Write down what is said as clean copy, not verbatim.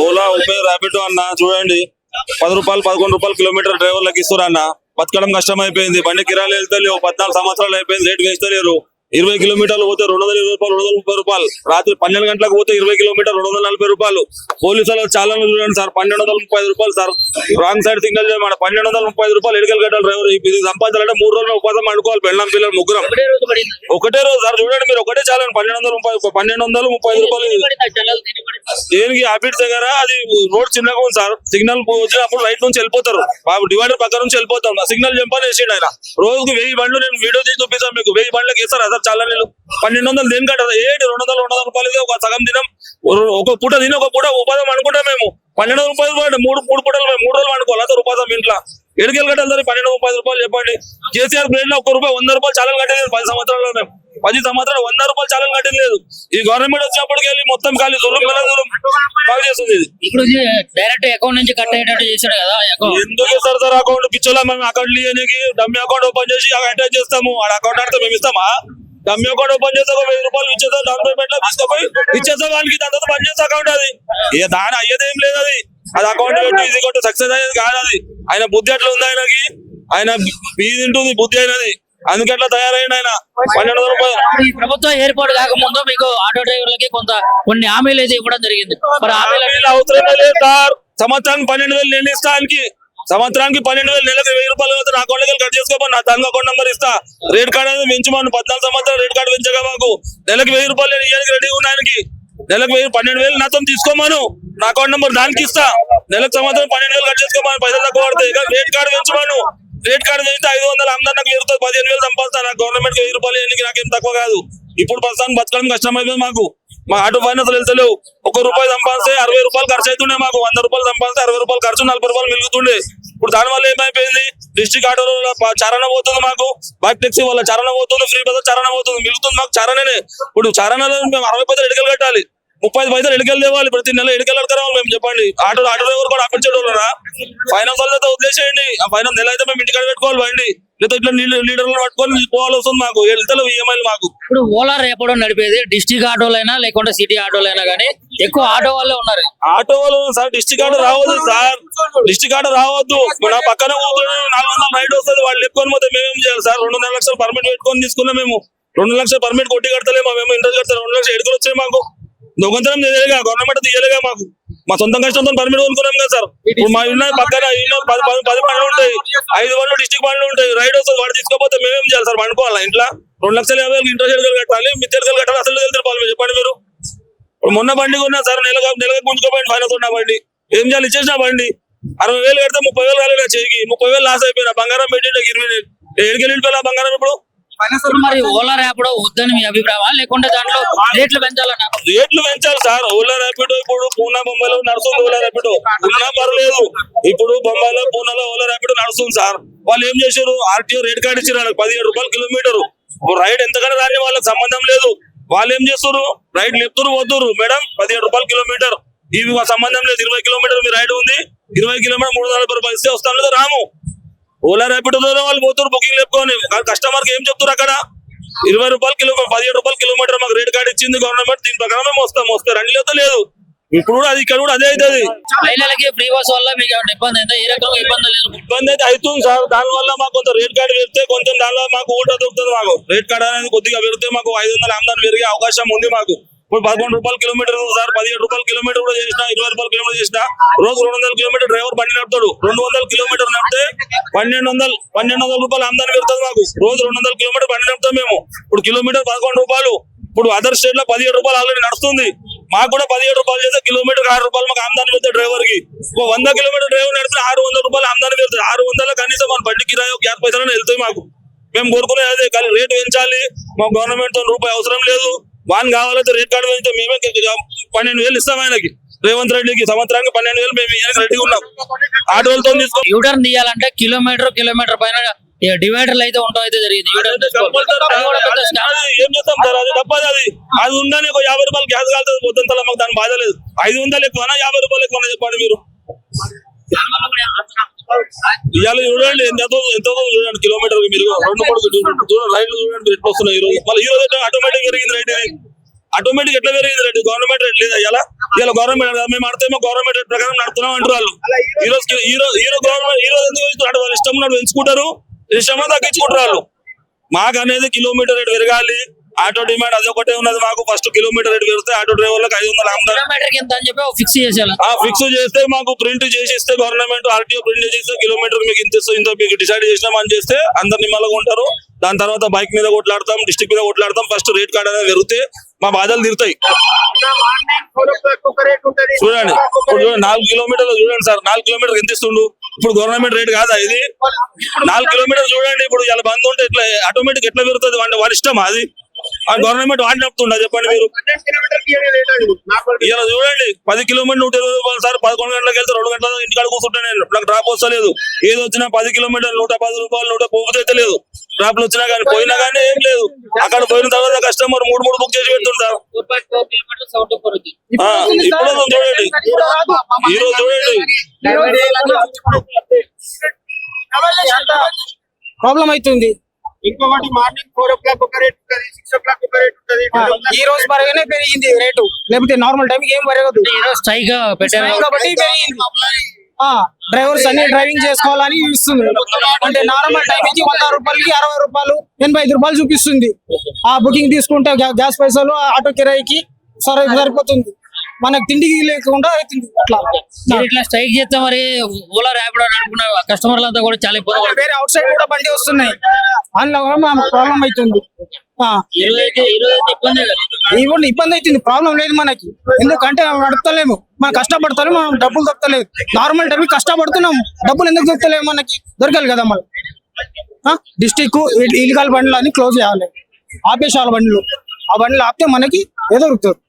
Ola Uber Rapido అన్న చూడండి 10 రూపాయలు 11 రూపాయలు కిలోమీటర్ డ్రైవర్లకు ఇస్తున్నారు అన్న. బతకడం కష్టం అయిపోయింది. బండి కిరాయిలు వెళ్తలేవు. 14 సంవత్సరాలు అయిపోయింది. రేట్ వేస్తలేరు. 20 కిలోమీటర్లు పోతే 220 రూపాయలు 230 రూపాయలు. రాత్రి 12 గంటలకు పోతే 20 కిలోమీటర్లు 240 రూపాయలు. పోలీసులు చాలా చూడండి సార్ 1230 రూపాయలు సార్. రాంగ్ సైడ్ సిగ్నల్ చేయమాట 1230 రూపాయలు ఎడికల్ కట్టాలి డ్రైవర్. ఇది సంపాదించాలంటే 3 రోజులు ఉపాధం అనుకోవాలి. పెళ్ళం పిల్లలు ముగ్గురం ఒకటే రోజు సార్. చూడండి మీరు ఒకటే చాలా 1230 రూపాయలు. దేనికి హ్యాబిట్ దగ్గర అది రోడ్ చిన్నగా ఉంది సార్. సిగ్నల్ వచ్చినప్పుడు రైట్ నుంచి వెళ్ళిపోతారు. డివైడర్ పక్క నుంచి వెళ్ళిపోతాం. సిగ్నల్ జంపని వేసిండు ఆయన. రోజుకు 1000 బండ్లు నేను వీడియో తీసి చూపిస్తాను మీకు. 1000 బండ్లకి వేస్తారు సార్ చాలా నీళ్ళు. 1200 దేని కట్టారు. 200 రూపాయలకి ఒక సగం దినం ఒక పూట తిని ఒక పూట ఉపాధం అనుకుంటాం మేము. 1200 రూపాయలు మూడు పూటలు 3 రోజులు అనుకోవాలి సార్ ఉపాధం ఇంట్లో. ఎడికెళ్ళి కట్టాలి సార్ 1230 రూపాయలు చెప్పండి. కేసీఆర్ బ్రేడ్ లో 1 రూపాయి 100 రూపాయలు చాలా కట్టలేదు 10 సంవత్సరాల్లో. మేము 10 సంవత్సరాలు 100 రూపాయలు చాలా కట్టలేదు. ఈ గవర్నమెంట్ వచ్చినప్పటికి వెళ్ళి మొత్తం ఖాళీ దూరం బాగా చేస్తుంది. ఇప్పుడు డైరెక్ట్ అకౌంట్ నుంచి కట్ అయ్యేటట్టు చేశాడు కదా. ఎందుకు ఇస్తారు సార్ అకౌంట్? పిచ్చోలా మేము అకౌంట్ లీయనికి డమ్మి అకౌంట్ ఓపెన్ చేసి అటాచ్ చేస్తాము. ఆ అకౌంట్ ఆడితే మేము ఇస్తామా? డమ్మి అకౌంట్ ఓపెన్ చేస్తే 1000 రూపాయలు ఇచ్చేస్తాం. డౌన్ పేమెంట్ లో తీసుకుపోయి ఇచ్చేస్తాం వాళ్ళకి. దాని తర్వాత పని చేస్తే అకౌంట్ అది దాని అయ్యేదేం లేదు. అది అకౌంట్ పెట్టి ఇది కొట్టి సక్సెస్ అయ్యేది కాదు. అది ఆయన బుద్ధి అట్లా ఉంది. ఆయనకి ఆయన బీది తింటుంది బుద్ధి అయినది. అందుకే అట్లా తయారైంది ఆయన. 1200 రూపాయలు. ఈ ప్రభుత్వం ఏర్పాటు కాకముందు మీకు ఆటో డ్రైవర్లకి కొన్ని హామీలు అయితే ఇవ్వడం జరిగింది. మరి హామీలు అవసరమే లేదు సార్. సంవత్సరానికి 12,000 నేను ఇస్తానికి. సంవత్సరానికి 12,000 నెలకు 1000 రూపాయలు అవుతుంది. నా అకౌంట్ కట్ చేసుకోమని నా తన అకౌంట్ నెంబర్ ఇస్తా. రేట్ కార్డ్ అనేది పెంచమని 14 సంవత్సరాలు రేట్ కార్డు పెంచగా మాకు నెలకు 1000 రూపాయలు నేను ఇవ్వడానికి రెడీ ఉన్నానికి. నెలకు 12,000 నాతో తీసుకోమను. నా అకౌంట్ నెంబర్ దానికి ఇస్తా. నెలకు సంవత్సరం 12,000 కట్ చేసుకోమని పైసలు తక్కువ పడతాయి. రేట్ కార్డు పెంచమను. రేట్ కార్డు పెంచితే 500 అందరు నాకు పెరుగుతుంది. 15,000 సంపాదిస్తాను. నాకు గవర్నమెంట్ 1000 రూపాయలు ఇవ్వడానికి నాకేం తక్కువ కాదు. ఇప్పుడు ప్రస్తుతానికి బతకడం కష్టం అయిపోయింది మాకు. మా ఆటో ఫైనాన్స్ వెళ్తలేవు. 1 రూపాయి సంపాదిస్తే 60 రూపాయలు ఖర్చు అవుతుండే మాకు. 100 రూపాయలు సంపాదిస్తే 60 రూపాయలు ఖర్చు 40 రూపాయలు మిగులుతుండే. ఇప్పుడు దాని వల్ల ఏమైపోయింది? డిస్ట్రిక్ట్ ఆటోలో చారణ పోతుంది మాకు. బైక్ టాక్సీ వల్ల చారణ పోతుంది. ఫ్రీ బస్ చారణ పోతుంది. మిగులుతుంది మాకు చారణనే. ఇప్పుడు చారణలో మేము 60 పైసలు ఎడికలు కట్టాలి. 30 పైసలు ఎడికలు తేవాలి. ప్రతి నెల ఎడికలు కడతారు మేము. చెప్పండి ఆటో డ్రైవర్ కూడా ఆపించేటోళ్ళరా? ఫైనాన్స్ వాళ్ళతో వదిలేసేయండి. ఆ ఫైనాన్స్ నెల అయితే మేము ఇంటికాడ పెట్టుకోవాలి బండి. లేదా ఇట్లా లీడర్లు పట్టుకొని పోవాలి వస్తుంది మాకు. వెళ్తలేవు ఈఎంఐలు మాకు. ఇప్పుడు ఓలా రేపడం నడిపేది డిస్ట్రిక్ట్ ఆటోలైనా లేకుంటే సిటీ ఆటోలైనా కానీ ఎక్కువ ఆటో వాళ్ళే ఉన్నారు. ఆటో వాళ్ళు సార్ డిస్ట్రిక్ట్ ఆటో రావద్దు సార్. డిస్ట్రిక్ట్ ఆటో రావద్దు. నా పక్కన 400 రైడ్ వస్తుంది. వాళ్ళు ఎక్కువ పోతే మేమేం చేయాలి సార్? 2.5 లక్షలు పర్మిట్ పెట్టుకొని తీసుకున్నాం మేము. 2 లక్షలు పర్మిట్ కొట్టి కడతలేము. మేము ఇంట్రెస్ట్ కడతారు. 2 లక్షలు ఎడుకలు వచ్చాయి మాకు. దొంగతనం చేయలేగా గవర్నమెంట్ తీయలేగా మాకు. మా సొంత కష్టంతో పర్మిట్ కొనుక్కున్నాం కదా సార్. ఇప్పుడు మా ఇన్న పక్కన 10 బండ్లు ఉంటాయి. 5 బండ్లు డిస్ట్రిక్ట్ బండ్లు ఉంటాయి. రైడ్ వస్తుంది. వాడు తీసుకోపోతే మేమేం చేయాలి సార్? పండుకోవాలా ఇంట్లో? 2,50,000 ఇంట్రెస్ట్ ఎడుకలు కట్టాలి. మిత్తి ఎడుకలు కట్టాలి. అసలు తెలుసుకోవాలి చెప్పండి మీరు. ఇప్పుడు మొన్న బండి కొన్నా సార్. నెలకు గుంజుకోపోయింది ఫైనాన్స్ ఉన్న బండి. ఏం చేయాలి? ఇచ్చేసిన బండి 60,000 కడితే 30,000 కాలేదు చేయికి. 30,000 లాస్ అయిపోయినా. బంగారం పెట్టి 20,000 ఏడుకెళ్ళి వెళ్ళిపోయినా బంగారం. ఇప్పుడు మరి ఓలా ర్యాపిడో వద్దని మీ అభిప్రాయం లేకుంటే దాంట్లో రేట్లు పెంచాలన్నా? రేట్లు పెంచాలి సార్. ఓలా ర్యాపిడో ఇప్పుడు పూనా బొంబాయిలో నడుస్తుంది. ఓలా ర్యాపిడో ఉన్నా పర్లేదు. ఇప్పుడు బొంబాయిలో పూనాలో ఓలా ర్యాపిడో నడుస్తుంది సార్. వాళ్ళు ఏం చేశారు? ఆర్టీఓ రేట్ కార్డు ఇచ్చారు వాళ్ళకి 17 రూపాయలు కిలోమీటరు. రైడ్ ఎంతకన్నా దాన్ని వాళ్ళకి సంబంధం లేదు. వాళ్ళు ఏం చేస్తారు? రైడ్ లేపుతారు పోతురు. మేడం 17 రూపాయలు కిలోమీటర్. ఇవి సంబంధం లేదు. 20 కిలోమీటర్ మీ రైడ్ ఉంది. 20 కిలోమీటర్ 340 రూపాయలు ఇస్తే వస్తాను లేదా రాము. ఓలా ర్యాపిడో వాళ్ళు పోతారు బుకింగ్ లేపుకొని. కస్టమర్ కి ఏం చెప్తారు అక్కడ? 20 రూపాయలు కిలోమీటర్ 17 రూపాయలు కిలోమీటర్ మాకు రేట్ కార్డు ఇచ్చింది గవర్నమెంట్. దీని ప్రకారం మేము వస్తే రండి లేదా లేదు. ఇప్పుడు కూడా అది ఇక్కడ కూడా అదే అవుతుంది. మహిళలకి ఫ్రీ బస్ వల్ల మీకు ఇబ్బంది అయితే ఏ రకంగా ఇబ్బంది లేదు? ఇబ్బంది అయితే అవుతుంది సార్. దాని వల్ల మాకు కొంత రేట్ కార్డు పెడితే కొంచెం దానిలో మాకు ఊట దొరుకుతుంది. మాకు రేట్ కార్డు అనేది కొద్దిగా పెడితే మాకు 500 ఆమ్దాన్ని పెరిగే అవకాశం ఉంది మాకు. ఇప్పుడు 11 రూపాయలు కిలోమీటర్ సార్. 17 రూపాయలు కిలోమీటర్ కూడా చేసిన. 20 రూపాయలు కిలోమీటర్ చేసిన. రోజు 200 కిలోమీటర్ డ్రైవర్ బండి నడుపుతాడు. 200 కిలోమీటర్ నడిపితే 1200 రూపాయలు ఆమ్దాన్ని పెడుతుంది మాకు. రోజు 200 కిలోమీటర్ బండి నడుపుతాం మేము. ఇప్పుడు కిలోమీటర్ 11 రూపాయలు. ఇప్పుడు అదర్ స్టేట్ లో 17 రూపాయలు ఆల్రెడీ నడుస్తుంది. మాకు కూడా 17 రూపాయలు చేస్తే కిలోమీటర్ 6 రూపాయలు మాకు ఆమ్దాన్ని పెడతాయి డ్రైవర్ కి. 100 కిలోమీటర్ డ్రైవర్ నడిపితే 600 రూపాయలు ఆమ్దాన్ని పెడతాయి. 600 కనీసం మన బండి కిరాయి 50 పైసలు వెళ్తాయి మాకు. మేము కోరుకునే అదే కానీ రేటు పెంచాలి. మాకు గవర్నమెంట్ తో రూపాయి అవసరం లేదు. వాన్ కావాలంటే రేట్ కార్డు పెంచితే మేమే 12,000 ఇస్తాం ఆయనకి. రేవంత్ రెడ్డికి సంవత్సరానికి 12,000 మేము రెడీగా ఉన్నాం. ఆటోలతో తీసుకొని యూటర్న్ తీయాలంటే కిలోమీటర్ పైన డివైడర్లు అయితే ఉంటాం అయితే జరిగింది. ఏం చేస్తాం సార్? అది తప్పదు. అది ఉందని 50 రూపాయలు గ్యాస్ కాలుతుంది పొద్దుంతలో. మాకు దాని బాధ లేదు. 500 ఎక్కువనా 50 రూపాయలు ఎక్కువ చెప్పండి మీరు. ఇవాళ చూడండి ఎంత చూడండి కిలోమీటర్ మీరు 2-3 చూడండి రైళ్లు చూడండి ఎట్లా వస్తున్నాయి. ఈ రోజు మళ్ళీ ఈ రోజు ఆటోమేటిక్ పెరిగింది రైట్. ఇది ఆటోమేటిక్ ఎట్లా పెరిగింది రైట్? గవర్నమెంట్ రేట్ లేదా ఇలా ఇలా గవర్నమెంట్ మేము ఆడితేమో గవర్నమెంట్ రేట్ ప్రకారం నడుపుతున్నాం అంటారు వాళ్ళు. హీరో గవర్నమెంట్ ఎందుకు పెంచుతారు? వాళ్ళ ఇష్టం ఉన్నట్టు పెంచుకుంటారు, ఇష్టమో తగ్గించుకుంటారు వాళ్ళు. మాకు అనేది కిలోమీటర్ రేట్ పెరగాలి. ఆటో డిమాండ్ అది ఒకటే ఉన్నది మాకు. ఫస్ట్ కిలోమీటర్ రేట్ పెరిగితే ఆటో డ్రైవర్లకు 500 ఆమ్దాని కిలోమీటర్ ఎంత అని చెప్పి ఫిక్స్ చేసేయాలి. ఫిక్స్ చేస్తే మాకు ప్రింట్ చేసి ఇస్తే గవర్నమెంట్ ఆర్టీఓ ప్రింట్ చేసి కిలోమీటర్ మీకు ఇంత ఇస్తాం, ఇంత మీకు డిసైడ్ చేసినాం అని చేస్తే అందరు నిమ్మలంగా ఉంటారు. దాని తర్వాత బైక్ మీద కొట్లాడతాం, డిస్ట్రిక్ట్ మీద కొట్లాడతాం. ఫస్ట్ రేట్ కార్డ్ అనేది పెరిగితే మా బాధలు తీరుతాయి. చూడండి ఇప్పుడు 4 కిలోమీటర్లు చూడండి సార్, 4 కిలోమీటర్ ఎంత ఇస్తుండు ఇప్పుడు? గవర్నమెంట్ రేట్ కాదా ఇది? 4 కిలోమీటర్లు చూడండి ఇప్పుడు. ఇలా బంద్ ఉంటే ఎట్లా ఆటోమేటిక్ ఎట్లా పెరుగుతుంది? వాళ్ళ ఇష్టం అది. గవర్నమెంట్ వాడిని నడుపుతుండ చెప్పండి మీరు. ఇలా చూడండి 10 కిలోమీటర్ 120 రూపాయలు సార్. 11 గంటలకు వెళ్తే 2 గంటల ఇంటికాడ కూర్చుంటాను నేను. నాకు డ్రాప్ వస్తలేదు. ఏది వచ్చినా 10 కిలోమీటర్లు 110 రూపాయలు 130 అయితే లేదు. డ్రాప్లు వచ్చినా కానీ పోయినా కానీ ఏం లేదు. అక్కడ పోయిన తర్వాత కస్టమర్ 3 బుక్ చేసి పెడుతుంటారు. ఇప్పుడు చూడండి ఈరోజు చూడండి ప్రాబ్లం అవుతుంది. ఇంకొకటి మార్నింగ్ 4 o'clock ఒక రేట్ ఉంటుంది, 6 o'clock ఒక రేట్ ఉంటుంది. ఈ రోజు పరగానే పెరిగింది రేటు, లేకపోతే నార్మల్ టైం ఏం పెరగదు. స్ట్రైక్ పెట్టారు కాబట్టి పెరిగింది. డ్రైవర్స్ అన్ని డ్రైవింగ్ చేసుకోవాలని ఇస్తుంది. అంటే నార్మల్ టైం కి 100 రూపాయలకి 60 రూపాయలు 85 రూపాయలు చూపిస్తుంది. ఆ బుకింగ్ తీసుకుంటే గ్యాస్ పైసలు ఆటో కిరాయికి సరిపోతుంది. మనకు తిండికి లేకుండా అవుతుంది. అట్లా మీరు ఇట్లా స్ట్రైక్ చేస్తే మరి ఓలా ర్యాపిడో నడుపుకున్న కస్టమర్లంతా కూడా చాలా ఇబ్బంది పడుతున్నారు. వేరే అవుట్ సైడ్ కూడా బండి వస్తున్నాయి, అందులో కూడా ప్రాబ్లం అవుతుంది. ఇబ్బంది అవుతుంది, ప్రాబ్లం లేదు మనకి. ఎందుకంటే నడుపుతలేము, మనం కష్టపడతాము, మనం డబ్బులు దొరకలేదు. నార్మల్ టైం కష్టపడుతున్నాం, డబ్బులు ఎందుకు దొరకలేము? మనకి దొరకాలి కదా. మనం డిస్టిక్ ఇల్లీగల్ బండ్లు అని క్లోజ్ చేయాలి, ఆపేసాలి బండ్లు. ఆ బండ్లు ఆపితే మనకి ఏదో దొరుకుతుంది.